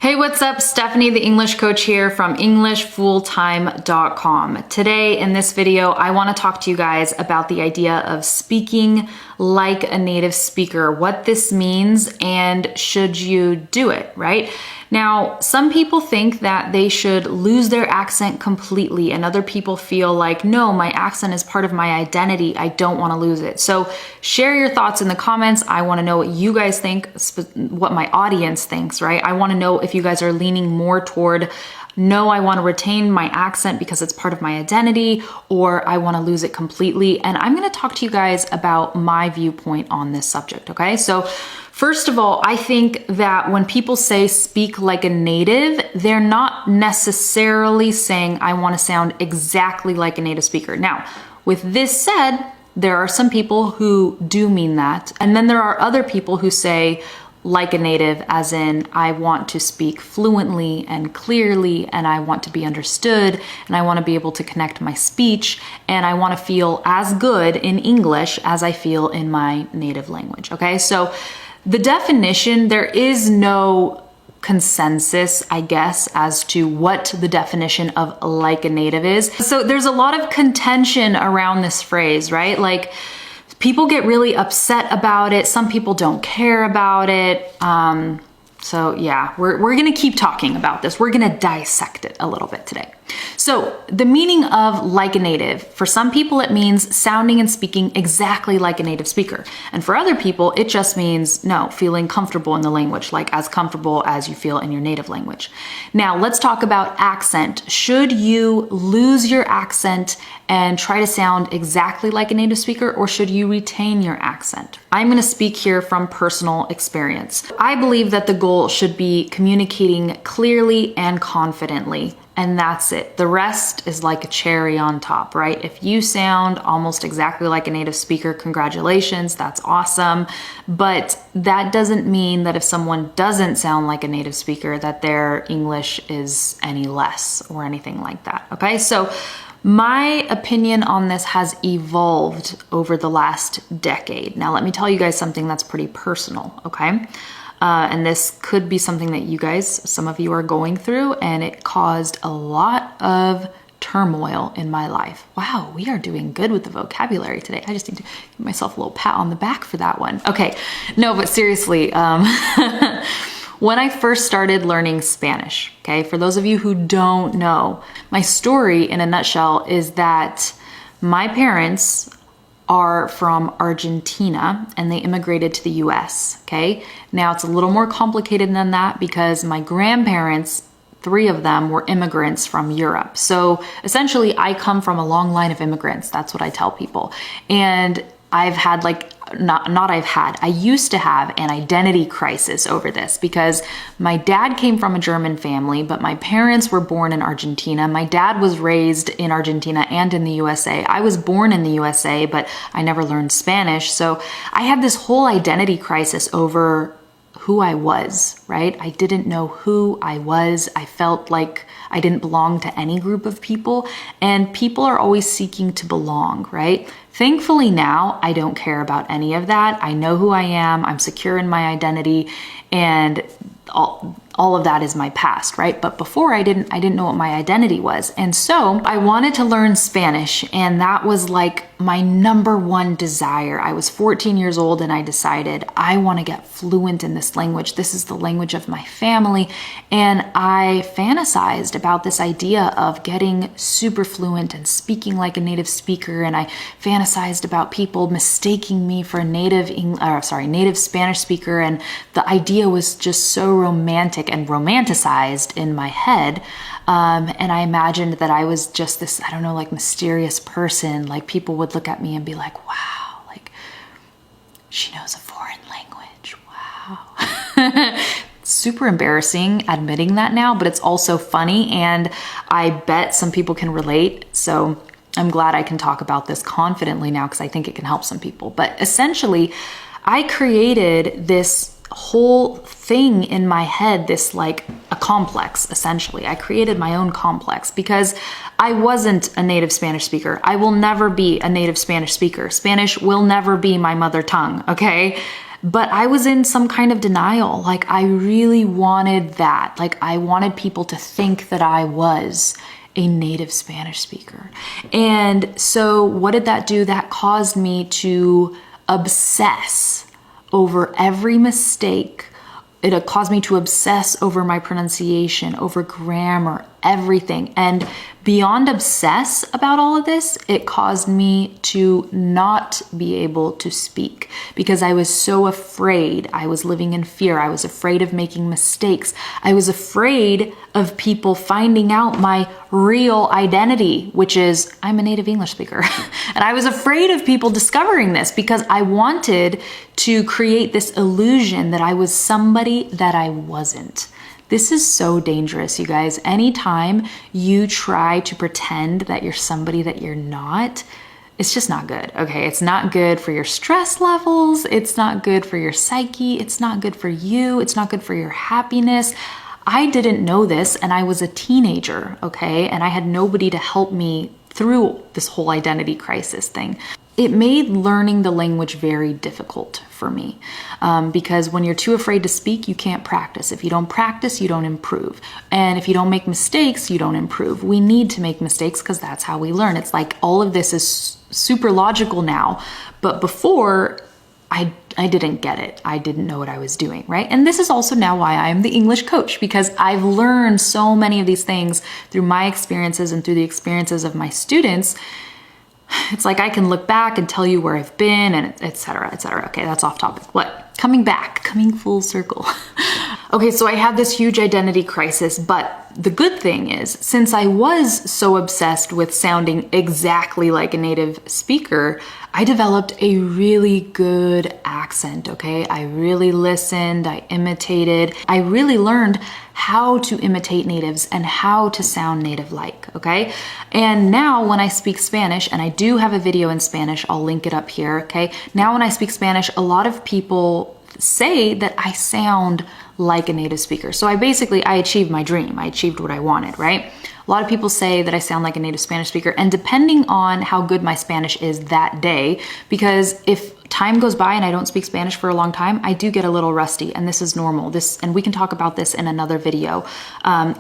Hey, what's up? Stephanie, the English coach here from EnglishFullTime.com. Today in this video, I want to talk to you guys about the idea of speaking like a native speaker, what this means, and should you do it, right? Now, some people think that they should lose their accent completely, and other people feel like, no, my accent is part of my identity. I don't want to lose it. So share your thoughts in the comments. I want to know what you guys think, what my audience thinks, right? I want to know if you guys are leaning more toward, no, I want to retain my accent because it's part of my identity, or I want to lose it completely. And I'm going to talk to you guys about my viewpoint on this subject, okay? So first of all, I think that when people say speak like a native, they're not necessarily saying I want to sound exactly like a native speaker. Now, with this said, there are some people who do mean that. And then there are other people who say like a native, as in I want to speak fluently and clearly, and I want to be understood, and I want to be able to connect my speech, and I want to feel as good in English as I feel in my native language, okay? So the definition, there is no consensus, I guess, as to what the definition of like a native is. So there's a lot of contention around this phrase, right? Like, people get really upset about it. Some people don't care about it. So yeah, we're gonna keep talking about this. We're gonna dissect it a little bit today. So the meaning of like a native, for some people it means sounding and speaking exactly like a native speaker. And for other people, it just means, no, feeling comfortable in the language, like as comfortable as you feel in your native language. Now let's talk about accent. Should you lose your accent and try to sound exactly like a native speaker, or should you retain your accent? I'm gonna speak here from personal experience. I believe that the goal should be communicating clearly and confidently. And that's it. The rest is like a cherry on top, right? If you sound almost exactly like a native speaker, congratulations, that's awesome. But that doesn't mean that if someone doesn't sound like a native speaker, that their English is any less or anything like that, okay? So my opinion on this has evolved over the last decade. Now, let me tell you guys something that's pretty personal, okay? And this could be something that you guys, some of you are going through, and it caused a lot of turmoil in my life. Wow, we are doing good with the vocabulary today. I just need to give myself a little pat on the back for that one. Okay, no, but seriously, when I first started learning Spanish, okay, for those of you who don't know, my story in a nutshell is that my parents are from Argentina and they immigrated to the US, okay? Now it's a little more complicated than that because my grandparents, 3 of them, were immigrants from Europe. So essentially I come from a long line of immigrants. That's what I tell people. And I've had I used to have an identity crisis over this because my dad came from a German family, but my parents were born in Argentina. My dad was raised in Argentina and in the USA. I was born in the USA, but I never learned Spanish. So I had this whole identity crisis over who I was, right? I didn't know who I was. I felt like I didn't belong to any group of people, and people are always seeking to belong, right? Thankfully now, I don't care about any of that. I know who I am, I'm secure in my identity, and all of that is my past, right? But before I didn't know what my identity was. And so I wanted to learn Spanish, and that was like my #1 desire. I was 14 years old and I decided I want to get fluent in this language. This is the language of my family. And I fantasized about this idea of getting super fluent and speaking like a native speaker. And I fantasized about people mistaking me for a native Spanish speaker. And the idea was just so romantic and romanticized in my head. And I imagined that I was just this, I don't know, like mysterious person. Like people would look at me and be like, wow, like she knows a foreign language. Wow. Super embarrassing admitting that now, but it's also funny. And I bet some people can relate. So I'm glad I can talk about this confidently now because I think it can help some people. But essentially, I created this whole thing in my head, this like a complex, essentially. I created my own complex because I wasn't a native Spanish speaker. I will never be a native Spanish speaker. Spanish will never be my mother tongue, okay? But I was in some kind of denial. Like I really wanted that. Like I wanted people to think that I was a native Spanish speaker. And so what did that do? That caused me to obsess over every mistake. It caused me to obsess over my pronunciation, over grammar, everything. And beyond obsess about all of this, it caused me to not be able to speak because I was so afraid. I was living in fear. I was afraid of making mistakes. I was afraid of people finding out my real identity, which is I'm a native English speaker. And I was afraid of people discovering this because I wanted to create this illusion that I was somebody that I wasn't. This is so dangerous, you guys. Anytime you try to pretend that you're somebody that you're not, it's just not good, okay? It's not good for your stress levels. It's not good for your psyche. It's not good for you. It's not good for your happiness. I didn't know this and I was a teenager, okay? And I had nobody to help me through this whole identity crisis thing. It made learning the language very difficult for me because when you're too afraid to speak, you can't practice. If you don't practice, you don't improve. And if you don't make mistakes, you don't improve. We need to make mistakes because that's how we learn. It's like all of this is super logical now, but before I didn't get it. I didn't know what I was doing, right? And this is also now why I'm the English coach, because I've learned so many of these things through my experiences and through the experiences of my students. It's like I can look back and tell you where I've been and et cetera, et cetera. Okay, that's off topic. What? Coming full circle. Okay, so I had this huge identity crisis, but the good thing is, since I was so obsessed with sounding exactly like a native speaker, I developed a really good accent, okay? I really listened, I imitated, I really learned how to imitate natives and how to sound native-like, okay? And now when I speak Spanish, and I do have a video in Spanish, I'll link it up here, okay? Now when I speak Spanish, a lot of people say that I sound like a native speaker. So I achieved my dream. I achieved what I wanted, right? A lot of people say that I sound like a native Spanish speaker, and depending on how good my Spanish is that day, because if time goes by and I don't speak Spanish for a long time, I do get a little rusty, and this is normal. And we can talk about this in another video.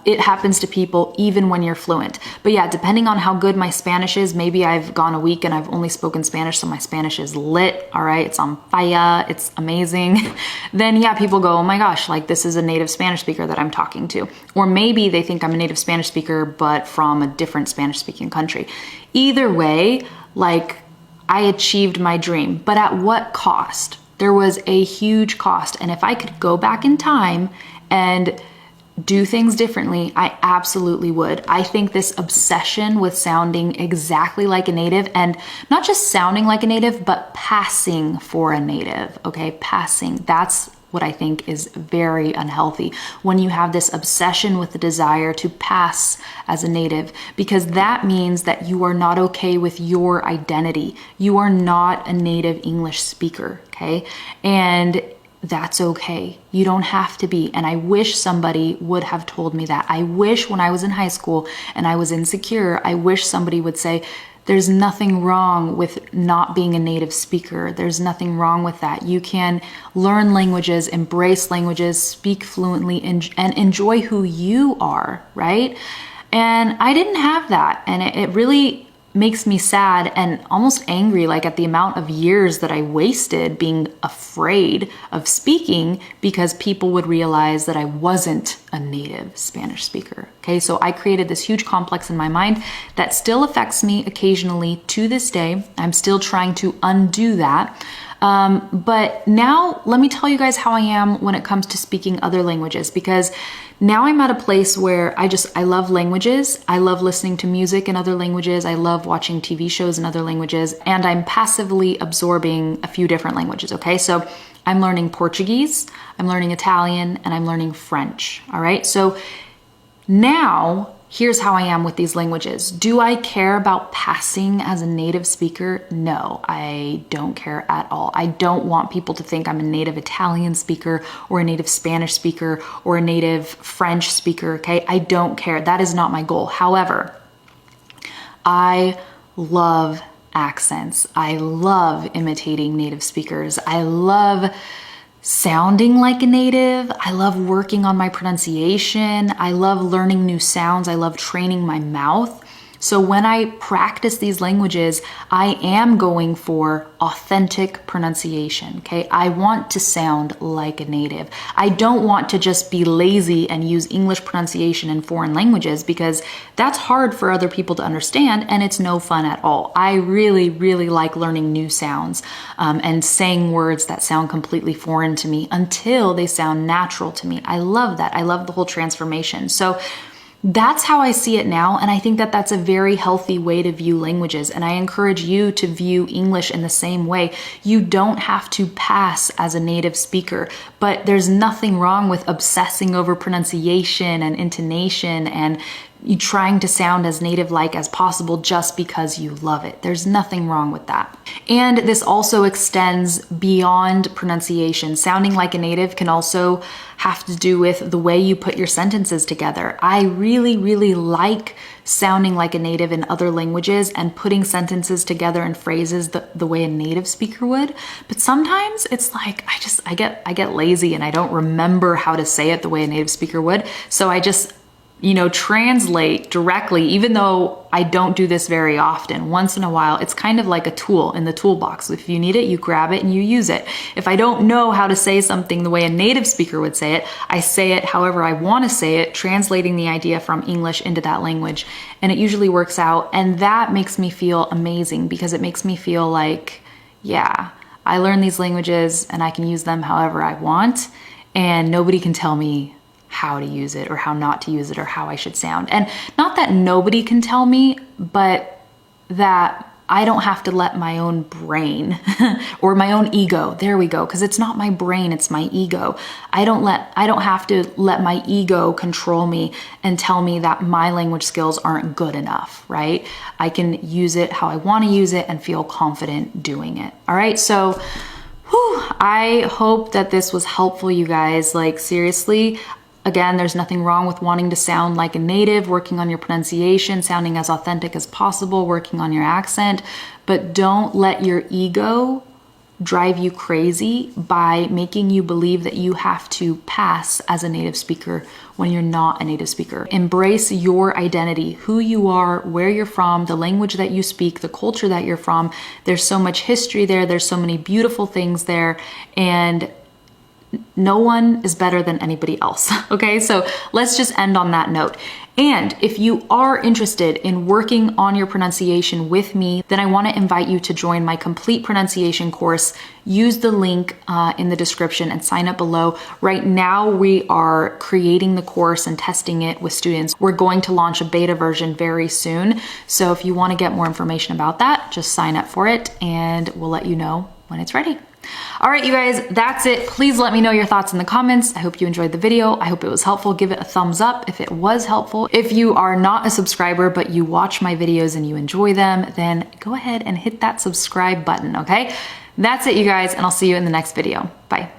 It happens to people even when you're fluent. But yeah, depending on how good my Spanish is, maybe I've gone a week and I've only spoken Spanish, so my Spanish is lit, all right? It's on fire, it's amazing. Then yeah, people go, oh my gosh, like this is a native Spanish speaker that I'm talking to. Or maybe they think I'm a native Spanish speaker, but from a different Spanish speaking country. Either way, like, I achieved my dream, but at what cost? There was a huge cost. And if I could go back in time and do things differently, I absolutely would. I think this obsession with sounding exactly like a native, and not just sounding like a native, but passing for a native, okay? Passing, that's what I think is very unhealthy when you have this obsession with the desire to pass as a native, because that means that you are not okay with your identity. You are not a native English speaker, okay? And that's okay. You don't have to be. And I wish somebody would have told me that. I wish when I was in high school and I was insecure, I wish somebody would say, there's nothing wrong with not being a native speaker. There's nothing wrong with that. You can learn languages, embrace languages, speak fluently, and enjoy who you are, right? And I didn't have that. And it really makes me sad and almost angry, like at the amount of years that I wasted being afraid of speaking because people would realize that I wasn't a native Spanish speaker. Okay, so I created this huge complex in my mind that still affects me occasionally to this day. I'm still trying to undo that. But now let me tell you guys how I am when it comes to speaking other languages, because now I'm at a place where I love languages. I love listening to music in other languages. I love watching TV shows in other languages, and I'm passively absorbing a few different languages, okay? So I'm learning Portuguese, I'm learning Italian, and I'm learning French, all right? So now, here's how I am with these languages. Do I care about passing as a native speaker? No, I don't care at all. I don't want people to think I'm a native Italian speaker or a native Spanish speaker or a native French speaker, okay? I don't care. That is not my goal. However, I love accents. I love imitating native speakers. I love sounding like a native. I love working on my pronunciation. I love learning new sounds. I love training my mouth. So when I practice these languages, I am going for authentic pronunciation, okay? I want to sound like a native. I don't want to just be lazy and use English pronunciation in foreign languages because that's hard for other people to understand and it's no fun at all. I really, really like learning new sounds and saying words that sound completely foreign to me until they sound natural to me. I love that. I love the whole transformation. So that's how I see it now, and I think that that's a very healthy way to view languages, and I encourage you to view English in the same way. You don't have to pass as a native speaker, but there's nothing wrong with obsessing over pronunciation and intonation and you trying to sound as native-like as possible just because you love it. There's nothing wrong with that. And this also extends beyond pronunciation. Sounding like a native can also have to do with the way you put your sentences together. I really, really like sounding like a native in other languages and putting sentences together in phrases the way a native speaker would. But sometimes it's like, I get lazy and I don't remember how to say it the way a native speaker would. So I just, translate directly, even though I don't do this very often. Once in a while, it's kind of like a tool in the toolbox. If you need it, you grab it and you use it. If I don't know how to say something the way a native speaker would say it, I say it however I want to say it, translating the idea from English into that language. And it usually works out. And that makes me feel amazing because it makes me feel like, yeah, I learned these languages and I can use them however I want. And nobody can tell me how to use it or how not to use it or how I should sound. And not that nobody can tell me, but that I don't have to let my own brain or my own ego, there we go, because it's not my brain, it's my ego. I don't have to let my ego control me and tell me that my language skills aren't good enough, right? I can use it how I want to use it and feel confident doing it. All right, so I hope that this was helpful, you guys. Like, seriously, again, there's nothing wrong with wanting to sound like a native, working on your pronunciation, sounding as authentic as possible, working on your accent, but don't let your ego drive you crazy by making you believe that you have to pass as a native speaker when you're not a native speaker. Embrace your identity, who you are, where you're from, the language that you speak, the culture that you're from. There's so much history there. There's so many beautiful things there. And no one is better than anybody else. Okay, so let's just end on that note. And if you are interested in working on your pronunciation with me, then I want to invite you to join my complete pronunciation course. Use the link in the description and sign up below. Right now, we are creating the course and testing it with students. We're going to launch a beta version very soon. So if you want to get more information about that, just sign up for it and we'll let you know when it's ready. All right, you guys, that's it. Please let me know your thoughts in the comments. I hope you enjoyed the video. I hope it was helpful. Give it a thumbs up if it was helpful. If you are not a subscriber, but you watch my videos and you enjoy them, then go ahead and hit that subscribe button, okay? That's it, you guys, and I'll see you in the next video. Bye.